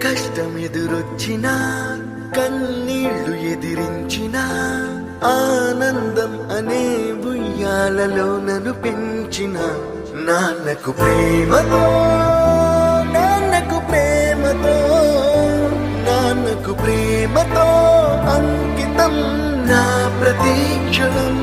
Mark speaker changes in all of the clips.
Speaker 1: కష్టం ఎదురొచ్చినా కన్నీళ్లు ఎదిరించినా ఆనందం అనే ఉయ్యాలలో నన్ను పెంచిన నాన్నకు ప్రేమతో నాన్నకు ప్రేమతో నాన్నకు ప్రేమతో అంకితం నా ప్రతీక్షణం.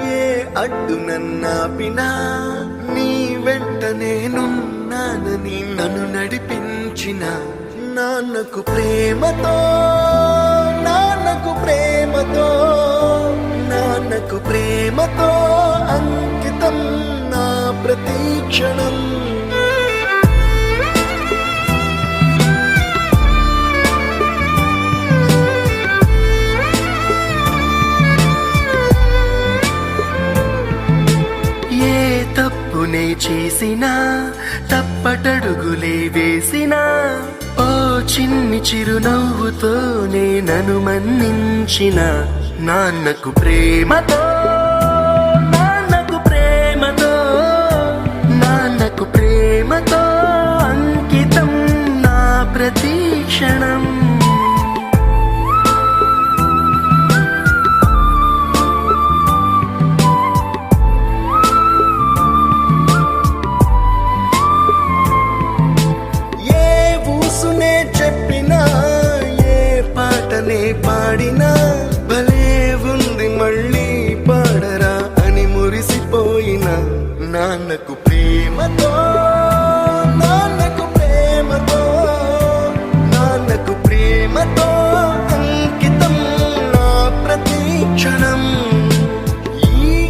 Speaker 1: ఏ అడ్డు నన్నాపినా నీ వెంట నేనున్నానని నన్ను నడిపించిన నాన్నకు ప్రేమతో నాన్నకు ప్రేమతో నాన్నకు ప్రేమతో అంకితం నా ప్రతీక్షణం. తప్పునే చేసినా తప్పటడుగులే వేసినా ఓ చిన్ని చిరునవ్వుతోనే నన్ను మన్నించిన నాన్నకు ప్రేమతో నాన్నకు ప్రేమతో నాన్నకు ప్రేమతో అంకితం నా ప్రతీక్షణం. చెప్పినా ఏ పాటనే పాడినా భలే ఉంది మళ్ళీ పాడరా అని మురిసిపోయిన నాన్నకు ప్రేమతో